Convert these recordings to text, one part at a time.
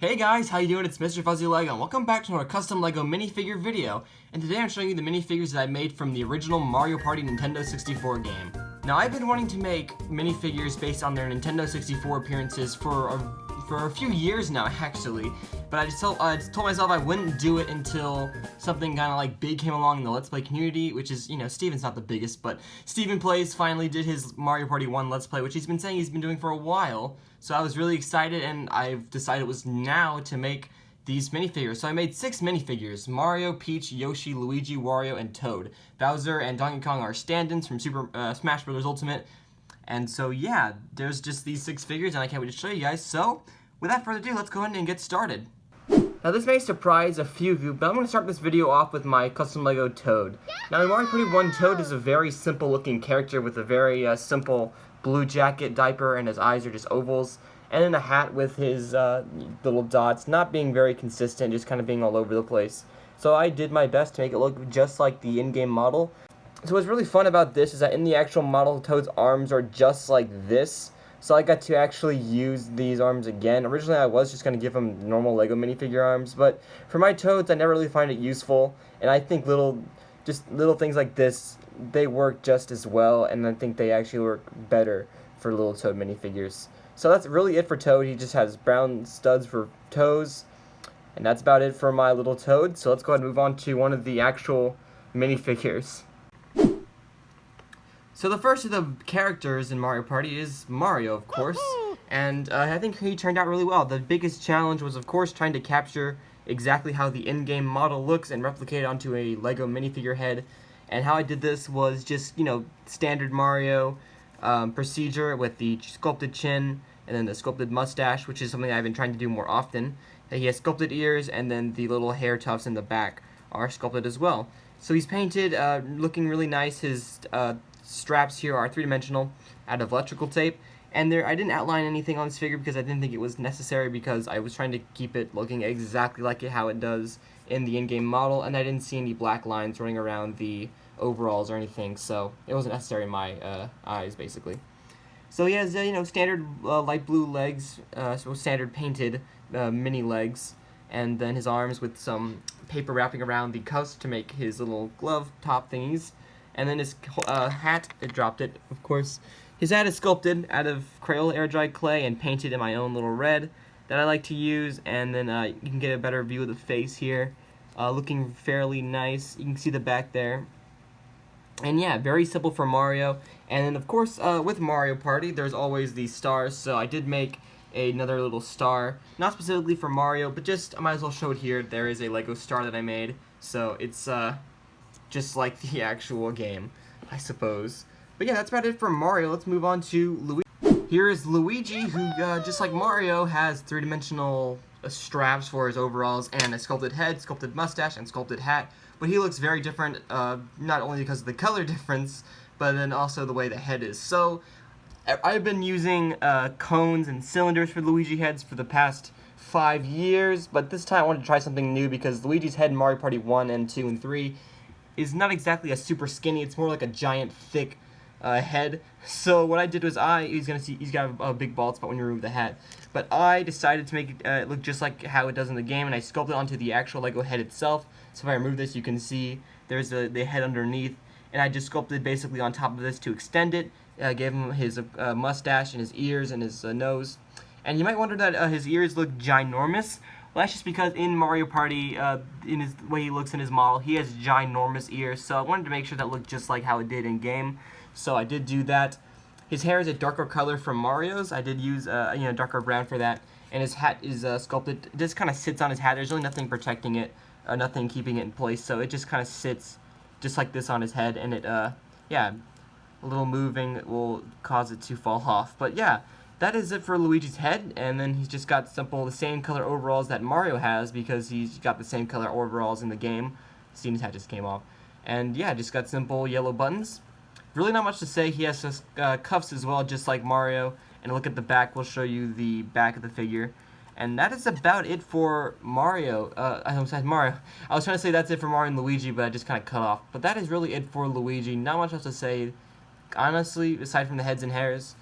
Hey guys, how you doing? It's Mr. Fuzzy Lego, and welcome back to our custom Lego minifigure video. And today I'm showing you the minifigures that I made from the original Mario Party Nintendo 64 game. Now I've been wanting to make minifigures based on their Nintendo 64 appearances for a few years now, actually. But I just told myself I wouldn't do it until something kind of like big came along in the Let's Play community, which is, you know, Steven's not the biggest, but Steven Plays finally did his Mario Party 1 Let's Play, which he's been saying he's been doing for a while. So I was really excited, and I've decided it was now to make these minifigures. So I made 6 minifigures: Mario, Peach, Yoshi, Luigi, Wario, and Toad. Bowser and Donkey Kong are stand-ins from Super Smash Bros. Ultimate. And so yeah, there's just these 6 figures, and I can't wait to show you guys. So without further ado, let's go ahead and get started. Now this may surprise a few of you, but I'm going to start this video off with my custom Lego Toad. Now in Mario Party 1, Toad is a very simple looking character with a very simple blue jacket, diaper, and his eyes are just ovals, and then a hat with his little dots, not being very consistent, just kind of being all over the place. So I did my best to make it look just like the in-game model. So what's really fun about this is that in the actual model, Toad's arms are just like this. So I got to actually use these arms again. Originally I was just going to give him normal Lego minifigure arms, but for my Toads I never really find it useful, and I think little things like this, they work just as well, and I think they actually work better for little Toad minifigures. So that's really it for Toad. He just has brown studs for toes, and that's about it for my little Toad. So let's go ahead and move on to one of the actual minifigures. So the first of the characters in Mario Party is Mario, of course, and I think he turned out really well. The biggest challenge was, of course, trying to capture exactly how the in-game model looks and replicate it onto a Lego minifigure head. And how I did this was just, you know, standard Mario procedure with the sculpted chin and then the sculpted mustache, which is something I've been trying to do more often. He has sculpted ears, and then the little hair tufts in the back are sculpted as well. So he's painted, looking really nice. His straps here are 3-dimensional out of electrical tape, and I didn't outline anything on this figure because I didn't think it was necessary, because I was trying to keep it looking exactly like how it does in the in-game model, and I didn't see any black lines running around the overalls or anything, so it wasn't necessary in my eyes, basically. So he has, you know, standard light blue legs, so standard painted mini legs, and then his arms with some paper wrapping around the cuffs to make his little glove top thingies. And then his hat, it dropped it, of course. His hat is sculpted out of Crayola air-dried clay and painted in my own little red that I like to use. And then you can get a better view of the face here, looking fairly nice. You can see the back there. And yeah, very simple for Mario. And then, of course, with Mario Party, there's always these stars. So I did make another little star, not specifically for Mario, but just, I might as well show it here. There is a Lego star that I made. So it's just like the actual game, I suppose. But yeah, that's about it for Mario. Let's move on to Luigi. Here is Luigi, who, just like Mario, has 3-dimensional straps for his overalls and a sculpted head, sculpted mustache, and sculpted hat. But he looks very different, not only because of the color difference, but then also the way the head is. So I've been using cones and cylinders for Luigi heads for the past 5 years, but this time I wanted to try something new because Luigi's head in Mario Party 1 and 2 and 3 is not exactly a super skinny, it's more like a giant thick head. So what I did was he's got a big bald spot when you remove the hat, but I decided to make it look just like how it does in the game, and I sculpted onto the actual Lego head itself. So if I remove this, you can see there's the head underneath, and I just sculpted basically on top of this to extend it. Gave him his mustache and his ears and his nose. And you might wonder that his ears look ginormous. Well, that's just because in Mario Party, in his way he looks in his model, he has ginormous ears. So I wanted to make sure that looked just like how it did in game. So I did do that. His hair is a darker color from Mario's. I did use darker brown for that. And his hat is sculpted. It just kind of sits on his hat. There's really nothing protecting it, nothing keeping it in place. So it just kind of sits just like this on his head. And it, yeah, a little moving will cause it to fall off. But yeah. That is it for Luigi's head, and then he's just got the same color overalls that Mario has, because he's got the same color overalls in the game. His hat just came off. And yeah, just got simple yellow buttons. Really not much to say. He has cuffs as well, just like Mario. And look at the back, we'll show you the back of the figure. And that is about it for Mario. I almost said Mario. I was trying to say that's it for Mario and Luigi, but I just kind of cut off. But that is really it for Luigi. Not much else to say, honestly, aside from the heads and hairs.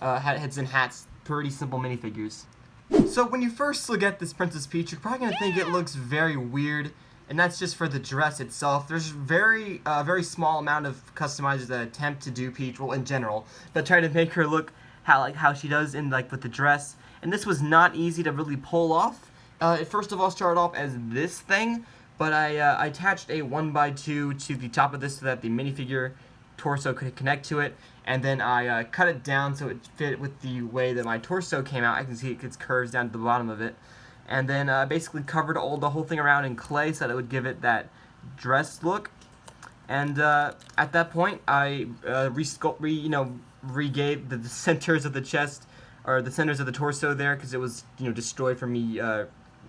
Heads and hats, pretty simple minifigures. So when you first look at this Princess Peach, you're probably going to think it looks very weird, and that's just for the dress itself. There's very small amount of customizers that attempt to do Peach, well, in general, but try to make her look how she does in with the dress. And this was not easy to really pull off. It first of all started off as this thing, but I attached a 1x2 to the top of this so that the minifigure torso could connect to it, and then I cut it down so it fit with the way that my torso came out. I can see it gets curves down to the bottom of it, and then basically covered the whole thing around in clay so that it would give it that dress look. And at that point, I regave the centers of the chest, or the centers of the torso there, because it was destroyed from me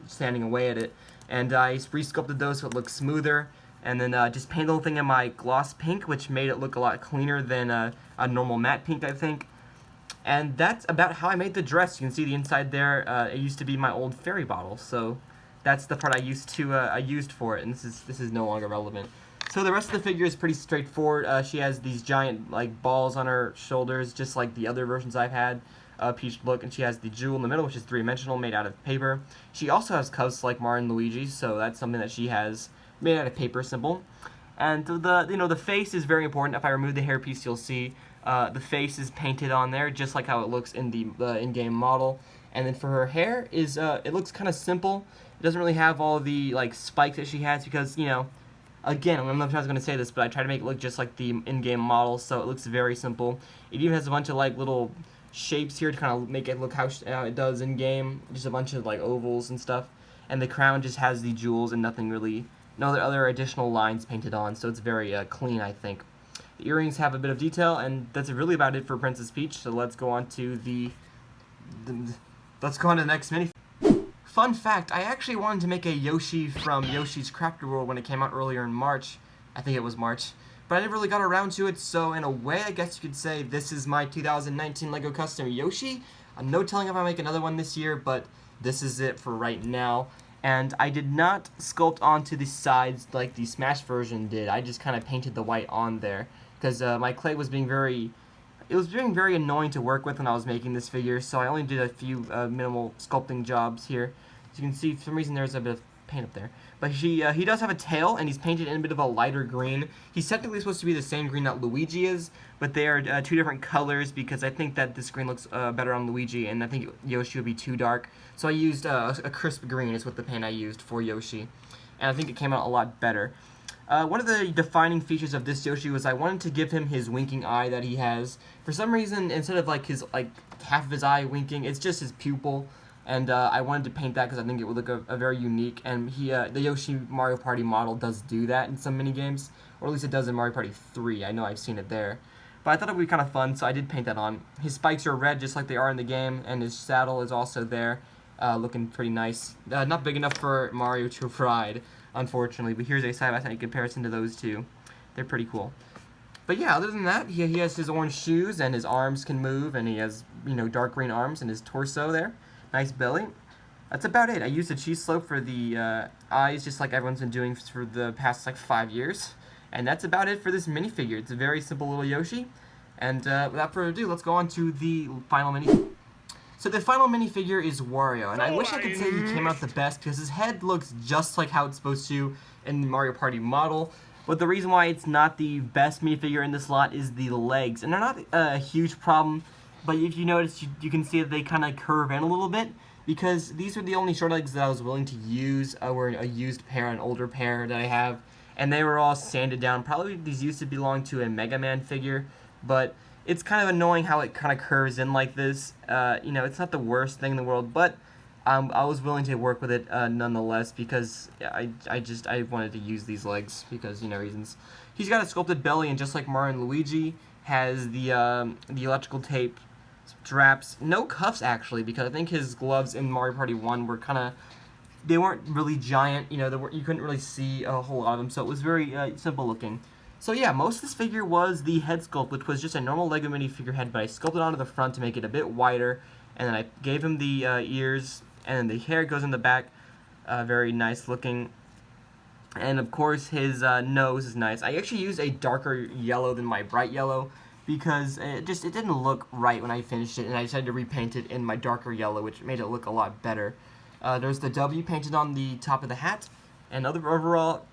standing away at it, and I re-sculpted those so it looks smoother. And then just painted the whole thing in my gloss pink, which made it look a lot cleaner than a normal matte pink, I think. And that's about how I made the dress. You can see the inside there. It used to be my old fairy bottle, so that's the part I used for it. And this is no longer relevant. So the rest of the figure is pretty straightforward. She has these giant balls on her shoulders, just like the other versions I've had. Peach look, and she has the jewel in the middle, which is three-dimensional, made out of paper. She also has cuffs like Mario and Luigi, so that's something that she has made out of paper, simple. And the face is very important. If I remove the hairpiece, you'll see the face is painted on there, just like how it looks in the in-game model. And then for her hair it looks kind of simple. It doesn't really have all the spikes that she has because again, I'm not going to say this, but I try to make it look just like the in-game model, so it looks very simple. It even has a bunch of little shapes here to kind of make it look how it does in-game, just a bunch of ovals and stuff. And the crown just has the jewels and nothing really. No other additional lines painted on, so it's very clean, I think. The earrings have a bit of detail, and that's really about it for Princess Peach. So let's go on to the next mini. Fun fact: I actually wanted to make a Yoshi from Yoshi's Crafted World when it came out earlier in March. I think it was March, but I never really got around to it. So in a way, I guess you could say this is my 2019 Lego Custom Yoshi. I'm no telling if I'll make another one this year, but this is it for right now. And I did not sculpt onto the sides like the Smash version did. I just kind of painted the white on there because my clay was being very annoying to work with when I was making this figure. So I only did a few minimal sculpting jobs here. As you can see, for some reason there's a bit of paint up there. But he does have a tail, and he's painted in a bit of a lighter green. He's technically supposed to be the same green that Luigi is, but they are two different colors because I think that this green looks better on Luigi, and I think Yoshi would be too dark. So I used a crisp green is what the paint I used for Yoshi, and I think it came out a lot better. One of the defining features of this Yoshi was I wanted to give him his winking eye that he has. For some reason, instead of his half of his eye winking, it's just his pupil. And I wanted to paint that because I think it would look a very unique, and the Yoshi Mario Party model does do that in some mini games, or at least it does in Mario Party 3. I know I've seen it there. But I thought it would be kind of fun, so I did paint that on. His spikes are red just like they are in the game, and his saddle is also there, looking pretty nice. Not big enough for Mario to ride, unfortunately, but here's a side-by-side comparison to those two. They're pretty cool. But yeah, other than that, he has his orange shoes, and his arms can move, and he has, dark green arms, and his torso there. Nice belly. That's about it. I used a cheese slope for the eyes, just like everyone's been doing for the past 5 years. And that's about it for this minifigure. It's a very simple little Yoshi. And without further ado, let's go on to the final mini. So the final minifigure is Wario, and I wish I could say he came out the best because his head looks just like how it's supposed to in the Mario Party model. But the reason why it's not the best minifigure in this lot is the legs, and they're not a huge problem. But if you notice, you can see that they kind of curve in a little bit, because these are the only short legs that I was willing to use. Were a used pair, an older pair that I have, and they were all sanded down. Probably these used to belong to a Mega Man figure, but it's kind of annoying how it kind of curves in like this. It's not the worst thing in the world, but I was willing to work with it nonetheless because I wanted to use these legs because reasons. He's got a sculpted belly, and just like Mario and Luigi, has the electrical tape straps. No cuffs, actually, because I think his gloves in Mario Party 1 were they weren't really giant, you couldn't really see a whole lot of them, so it was very simple looking. So yeah, most of this figure was the head sculpt, which was just a normal Lego minifigure head, but I sculpted onto the front to make it a bit wider, and then I gave him the ears, and then the hair goes in the back, very nice looking. And of course his nose is nice. I actually used a darker yellow than my bright yellow, because it didn't look right when I finished it, and I decided to repaint it in my darker yellow, which made it look a lot better. There's the W painted on the top of the hat, and overall,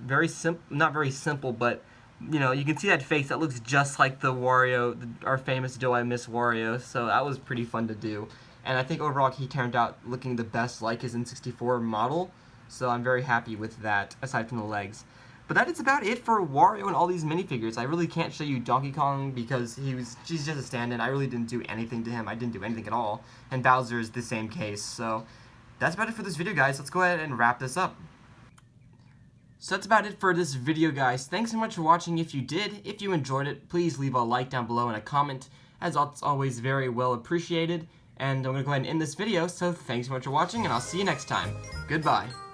not very simple, but you know, you can see that face. That looks just like the Wario, our famous Do I Miss Wario, so that was pretty fun to do. And I think overall he turned out looking the best like his N64 model, so I'm very happy with that, aside from the legs. But that is about it for Wario and all these minifigures. I really can't show you Donkey Kong because he's just a stand-in. I really didn't do anything to him. I didn't do anything at all. And Bowser is the same case, so that's about it for this video, guys. Let's go ahead and wrap this up. So that's about it for this video, guys. Thanks so much for watching. If you did, if you enjoyed it, please leave a like down below and a comment, as it's always very well appreciated. And I'm going to go ahead and end this video, so thanks so much for watching, and I'll see you next time. Goodbye.